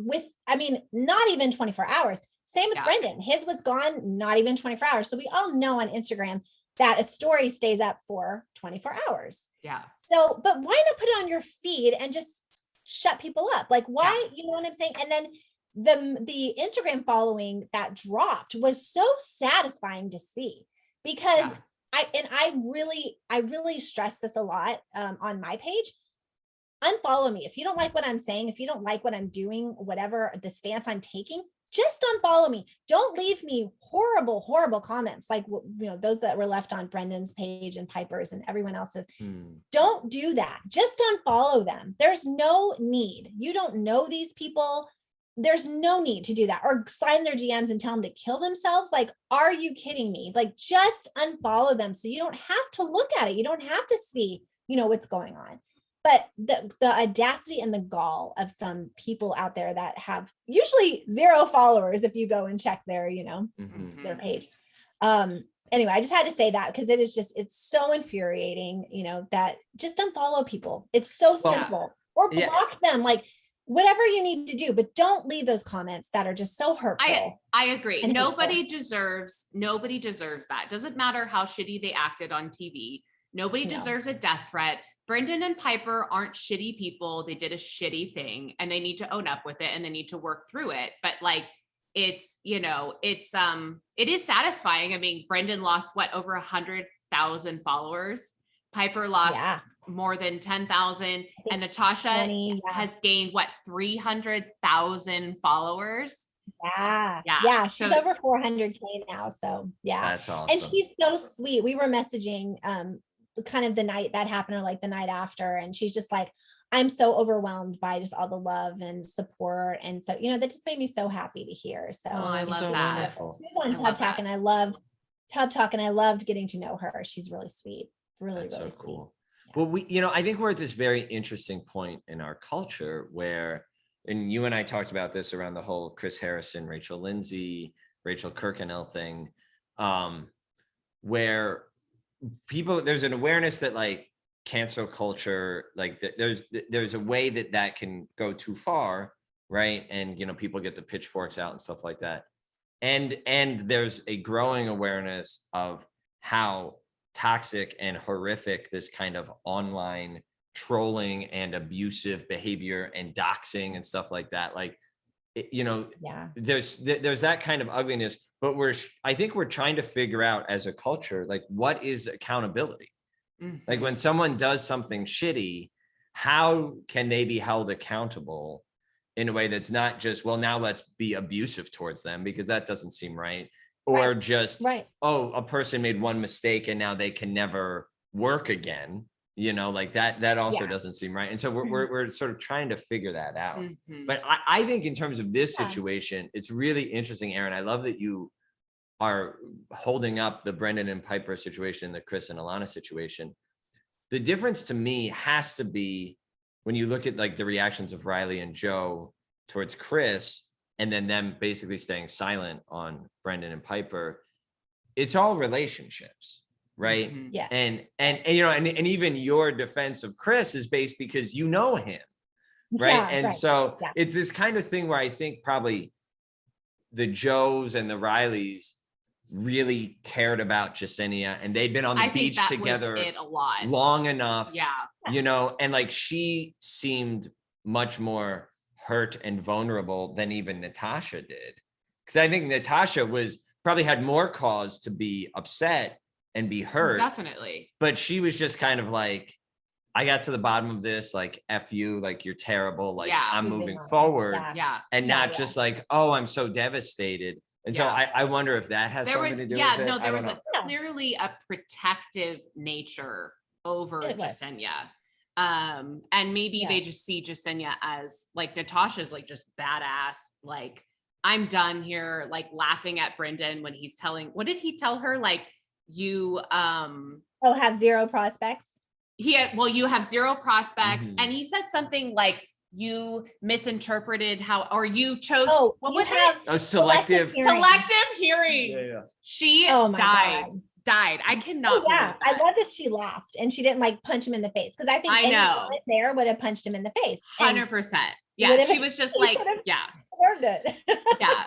not even 24 hours. Same with Brendan. His was gone, not even 24 hours. So we all know on Instagram that a story stays up for 24 hours. Yeah. So, but why not put it on your feed and just shut people up? Like, why, you know what I'm saying? And then the Instagram following that dropped was so satisfying to see, because I really stress this a lot on my page. Unfollow me. If you don't like what I'm saying, if you don't like what I'm doing, whatever the stance I'm taking, just unfollow me. Don't leave me horrible comments like, those that were left on Brendan's page and Pieper's and everyone else's. Don't do that. Just unfollow them. There's no need. You don't know these people. There's no need to do that, or slide in their DMs and tell them to kill themselves. Like, are you kidding me? Like, just unfollow them so you don't have to look at it. You don't have to see, what's going on. But the audacity and the gall of some people out there that have usually 0 followers, if you go and check their, their page. Anyway, I just had to say that because it's so infuriating, that just unfollow people. It's so simple. Or block them, like whatever you need to do, but don't leave those comments that are just so hurtful. I agree. Nobody deserves that. Doesn't matter how shitty they acted on TV. Nobody deserves a death threat. Brendan and Pieper aren't shitty people. They did a shitty thing and they need to own up with it and they need to work through it. But like, it is satisfying. I mean, Brendan lost over 100,000 followers. Pieper lost more than 10,000, and Natasha has gained 300,000 followers. Yeah. She's over 400K now. So that's awesome. And she's so sweet. We were messaging, kind of the night that happened, or like the night after, and she's just like, I'm so overwhelmed by just all the love and support, and so that just made me so happy to hear. So I love that. She was on Tub Talk, and I loved Tub Talk, and I loved getting to know her. She's really sweet, really so really cool. Sweet. Well, I think we're at this very interesting point in our culture where, and you and I talked about this around the whole Chris Harrison, Rachel Lindsay, Rachel Kirkconnell thing, where there's an awareness that like cancel culture, like there's a way that can go too far, right? And people get the pitchforks out and stuff like that, and there's a growing awareness of how toxic and horrific this kind of online trolling and abusive behavior and doxing and stuff like that, like there's that kind of ugliness. But I think we're trying to figure out as a culture, like, what is accountability? Like, when someone does something shitty, how can they be held accountable in a way that's not just, well, now let's be abusive towards them, because that doesn't seem right. Or just, oh, a person made one mistake and now they can never work again. Like that also doesn't seem right. And so we're sort of trying to figure that out. But I think in terms of this situation, it's really interesting, Erin. I love that you are holding up the Brendan and Pieper situation, the Chris and Alana situation. The difference to me has to be when you look at like the reactions of Riley and Joe towards Chris, and then them basically staying silent on Brendan and Pieper. It's all relationships. Right. Yeah. And even your defense of Chris is based because you know him. Right. So it's this kind of thing where I think probably the Joes and the Rileys really cared about Jasenia, and they'd been on the beach together a lot. Long enough. Yeah. And like she seemed much more hurt and vulnerable than even Natasha did. Because I think Natasha probably had more cause to be upset and be hurt. Definitely. But she was just kind of like, I got to the bottom of this, like, F you, like, you're terrible. Like, I'm moving forward. And not just like, oh, I'm so devastated. And so I wonder if that has something to do with it. No, there was clearly a protective nature over Jasenia. And maybe they just see Jasenia as like, Natasha's like just badass, like, I'm done here, like laughing at Brendan when he's what did he tell her? Like, you have 0 prospects. You have 0 prospects. And he said something like, you misinterpreted or you chose selective hearing. She died. God. died. I cannot. Oh, yeah. believe that. I love that she laughed and she didn't like punch him in the face. Cause I think I know. anyone there would have punched him in the face. 100%. Yeah. She was just like, yeah. Deserved it. Yeah.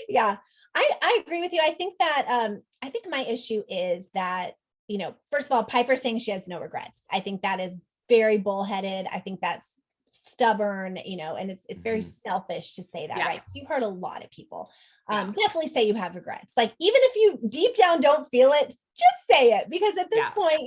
Yeah. I agree with you. I think that, I think my issue is that, first of all, Pieper saying she has no regrets. I think that is very bullheaded. I think that's stubborn, and it's very selfish to say that, right? You've heard a lot of people definitely say you have regrets. Like, even if you deep down don't feel it, just say it, because at this point,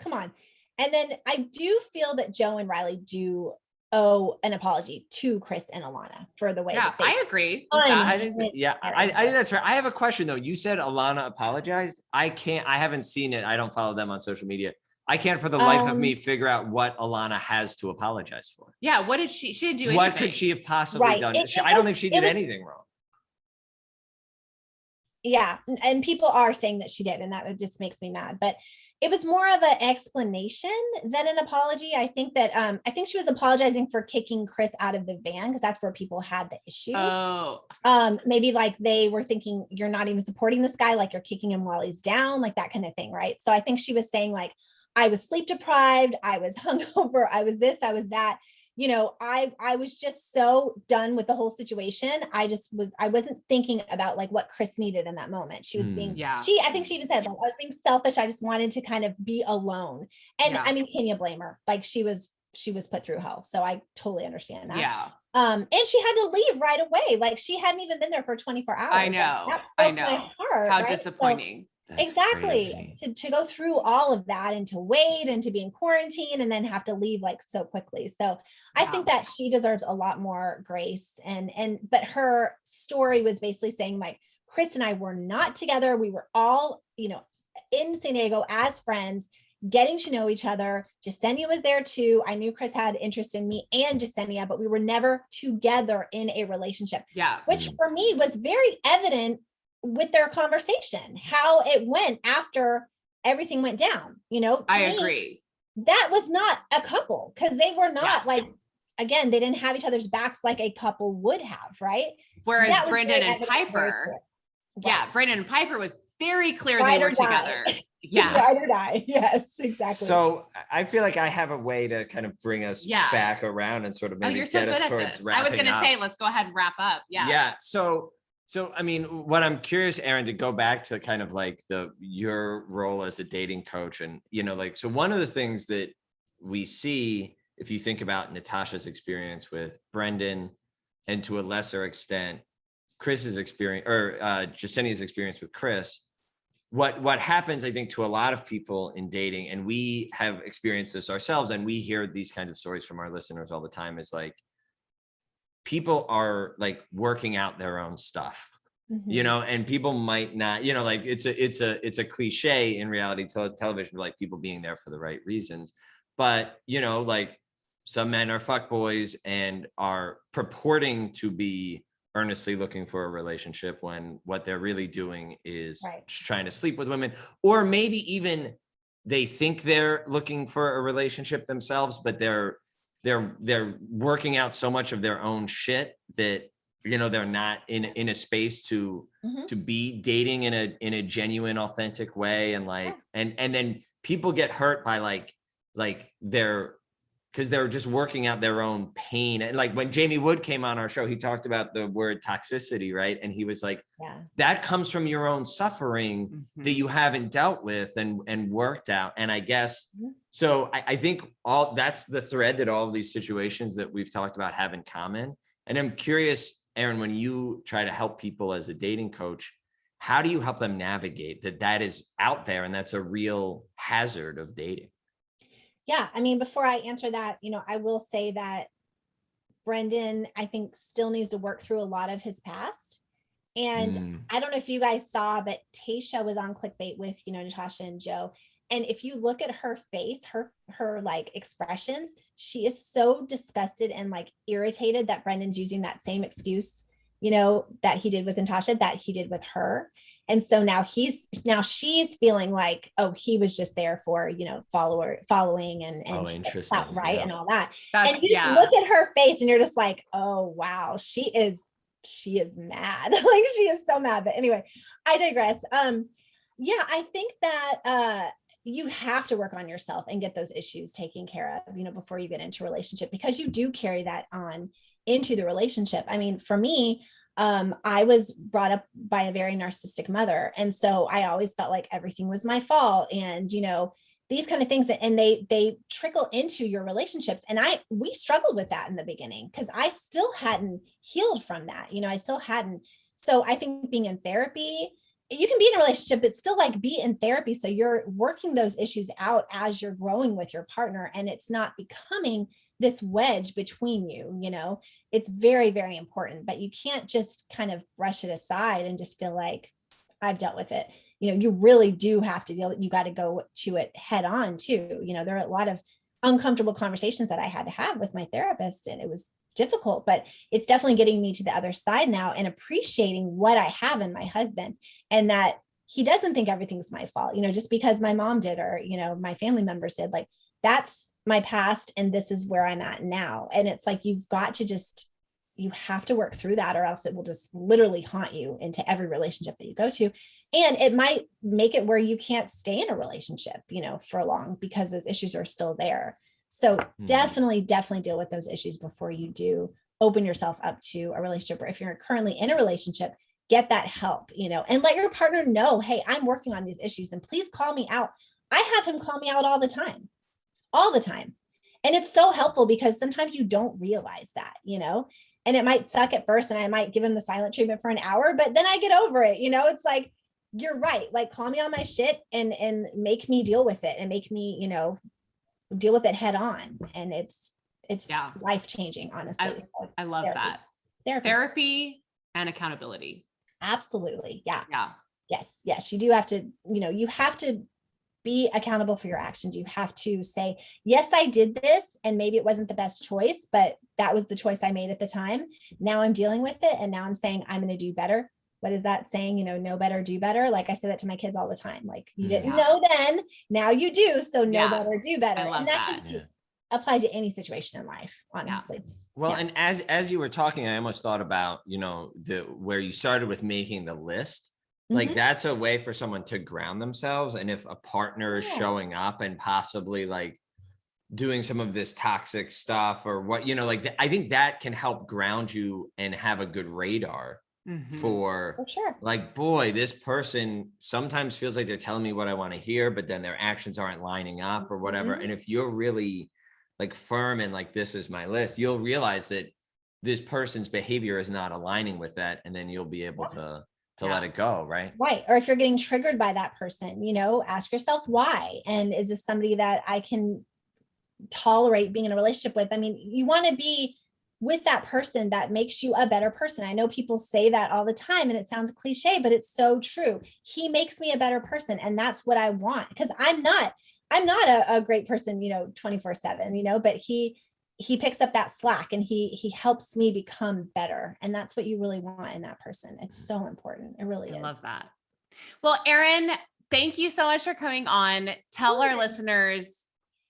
come on. And then I do feel that Joe and Riley do owe an apology to Chris and Alana for the way that they I agree. I think that's right. I have a question though. You said Alana apologized. I haven't seen it. I don't follow them on social media. I can't for the life of me figure out what Alana has to apologize for. Yeah. What did she didn't do anything. What could she have possibly done? I don't think she did anything wrong. Yeah. And people are saying that she did, and that just makes me mad, but it was more of an explanation than an apology. I think that, I think she was apologizing for kicking Chris out of the van, because that's where people had the issue. Oh. Maybe like they were thinking, you're not even supporting this guy, like you're kicking him while he's down, like that kind of thing. Right. So I think she was saying like, I was sleep deprived, I was hungover, I was this, I was that. I was just so done with the whole situation. I wasn't thinking about like what Chris needed in that moment. She was being, I think she even said, like, I was being selfish. I just wanted to kind of be alone. And I mean, can you blame her? Like she was put through hell. So I totally understand that. Yeah. And she had to leave right away. Like she hadn't even been there for 24 hours. I know. Like, that broke my heart, how right? disappointing. That's exactly. To go through all of that and to wait and to be in quarantine and then have to leave like so quickly. So I think that she deserves a lot more grace. But her story was basically saying like, Chris and I were not together. We were all, in San Diego as friends, getting to know each other. Jasenia was there too. I knew Chris had interest in me and Jasenia, but we were never together in a relationship. Yeah. Which for me was very evident with their conversation, how it went after everything went down. I agree. That was not a couple, because they were not like, again, they didn't have each other's backs like a couple would have, right? Whereas Brendan and Pieper, Brendan and Pieper was very clear they were together. Yeah. Ride or die. Yes, exactly. So I feel like I have a way to kind of bring us back around and sort of maybe get us towards wrapping up. I was going to say, let's go ahead and wrap up. Yeah. Yeah. So, I mean, what I'm curious, Erin, to go back to kind of like your role as a dating coach and, so one of the things that we see, if you think about Natasha's experience with Brendan and to a lesser extent, Chris's experience or Jasenia's experience with Chris, what happens, I think, to a lot of people in dating, and we have experienced this ourselves, and we hear these kinds of stories from our listeners all the time, is like, people are like working out their own stuff, and people might not, like it's a cliche in reality television, like people being there for the right reasons. But, like some men are fuckboys and are purporting to be earnestly looking for a relationship when what they're really doing is just trying to sleep with women, or maybe even they think they're looking for a relationship themselves, but they're working out so much of their own shit that, they're not in a space to be dating in a genuine, authentic way. And like, and then people get hurt by like because they're just working out their own pain. And like when Jamie Wood came on our show, he talked about the word toxicity, right? And he was like, that comes from your own suffering that you haven't dealt with and worked out. And I guess, so I think that's the thread that all of these situations that we've talked about have in common. And I'm curious, Erin, when you try to help people as a dating coach, how do you help them navigate that is out there and that's a real hazard of dating? Yeah. I mean, before I answer that, I will say that Brendan, I think, still needs to work through a lot of his past. And I don't know if you guys saw, but Tayshia was on Clickbait with, Natasha and Joe. And if you look at her face, her like expressions, she is so disgusted and like irritated that Brendan's using that same excuse, that he did with Natasha, that he did with her. And so now she's feeling like, oh, he was just there for, following and interesting. Right. Yeah. And all that. And you look at her face and you're just like, oh, wow, she is mad. Like she is so mad. But anyway, I digress. Yeah, I think that you have to work on yourself and get those issues taken care of, before you get into a relationship, because you do carry that on into the relationship. I mean, for me, I was brought up by a very narcissistic mother. And so I always felt like everything was my fault. And, these kind of things and they trickle into your relationships. And we struggled with that in the beginning because I still hadn't healed from that. I still hadn't. So I think being in therapy, you can be in a relationship, but still like be in therapy. So you're working those issues out as you're growing with your partner, and it's not becoming this wedge between you. It's very, very important, but you can't just kind of brush it aside and just feel like I've dealt with it. You really do have to you got to go to it head on too. There are a lot of uncomfortable conversations that I had to have with my therapist, and it was difficult, but it's definitely getting me to the other side now and appreciating what I have in my husband, and that he doesn't think everything's my fault, just because my mom did, or, my family members did. Like, that's my past and this is where I'm at now. And it's like, you have to work through that, or else it will just literally haunt you into every relationship that you go to. And it might make it where you can't stay in a relationship, for long, because those issues are still there. So definitely deal with those issues before you do open yourself up to a relationship. Or if you're currently in a relationship, get that help, and let your partner know, hey, I'm working on these issues and please call me out. I have him call me out all the time. And it's so helpful because sometimes you don't realize that, and it might suck at first and I might give him the silent treatment for an hour, but then I get over it. It's like, you're right. Like, call me on my shit and make me deal with it and make me, deal with it head on. And it's life changing, honestly. I love that. Therapy and accountability. Absolutely. Yeah. Yes. You do have to, you have to be accountable for your actions. You have to say, yes, I did this and maybe it wasn't the best choice, but that was the choice I made at the time. Now I'm dealing with it. And now I'm saying, I'm going to do better. What is that saying? Know better, do better. Like, I say that to my kids all the time. Like, you didn't know then, now you do. So know better, do better. And that can apply to any situation in life, honestly. Well, and as you were talking, I almost thought about, where you started with making the list. Like, that's a way for someone to ground themselves. And if a partner is showing up and possibly like doing some of this toxic stuff or what, I think that can help ground you and have a good radar for sure. Like, boy, this person sometimes feels like they're telling me what I want to hear, but then their actions aren't lining up or whatever. And if you're really like firm and like, this is my list, you'll realize that this person's behavior is not aligning with that. And then you'll be able to let it go. Right. Or if you're getting triggered by that person, ask yourself why. And is this somebody that I can tolerate being in a relationship with? I mean, you want to be with that person that makes you a better person. I know people say that all the time and it sounds cliche, but it's so true. He makes me a better person. And that's what I want, because I'm not a great person, 24/7, but he picks up that slack and he helps me become better. And that's what you really want in that person. It's so important. It really is. I love that. Well, Erin, thank you so much for coming on. Tell our listeners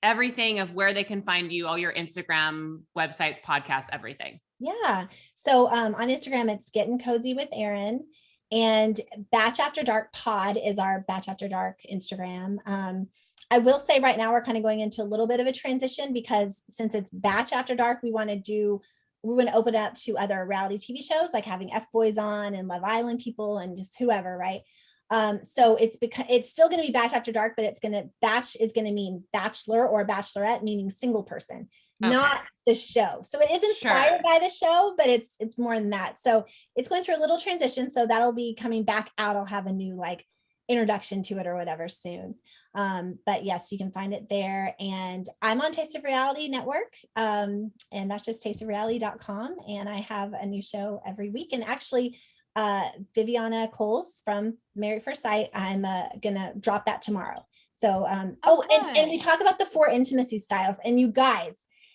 everything of where they can find you, all your Instagram, websites, podcasts, everything. Yeah. So on Instagram, it's Getting Cozy with Erin, and Batch After Dark Pod is our Batch After Dark Instagram. I will say right now we're kind of going into a little bit of a transition, because since it's Batch After Dark, we want to open it up to other reality TV shows, like having F-Boys on and Love Island people and just whoever, right? So it's still going to be Batch After Dark, but batch is going to mean bachelor or bachelorette, meaning single person, not the show. So it is inspired by the show, but it's more than that. So it's going through a little transition. So that'll be coming back out. I'll have a new like introduction to it or whatever soon. But yes, you can find it there. And I'm on Taste of Reality Network. And that's just tasteofreality.com. And I have a new show every week. And actually, Viviana Coles from Married at First Sight, I'm gonna drop that tomorrow. So and we talk about the 4 intimacy styles, and you guys,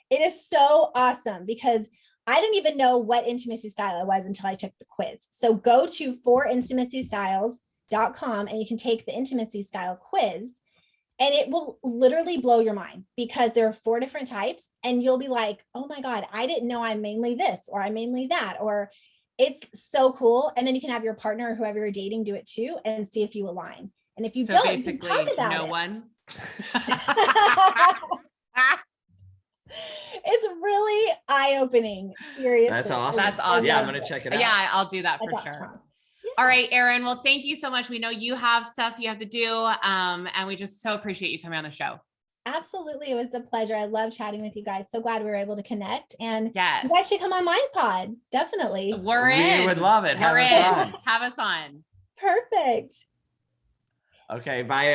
it is so awesome because I didn't even know what intimacy style it was until I took the quiz. So go to 4intimacystyles.com and you can take the intimacy style quiz, and it will literally blow your mind because there are 4 different types, and you'll be like, oh my God, I didn't know I'm mainly this, or I'm mainly that, or it's so cool. And then you can have your partner or whoever you're dating do it too and see if you align. And if you So don't, you can basically, talk about no it. one. It's really eye-opening. Seriously. That's awesome. That's awesome. Yeah, I'm gonna check it out. Yeah, I'll do that I for thought sure. strong. All right, Erin. Well, thank you so much. We know you have stuff you have to do. And we just so appreciate you coming on the show. Absolutely. It was a pleasure. I love chatting with you guys. So glad we were able to connect. And Yes. you guys should come on my pod. Definitely. We're in. We would love it. Have We're us in. on. Have us on. Perfect. Okay, bye.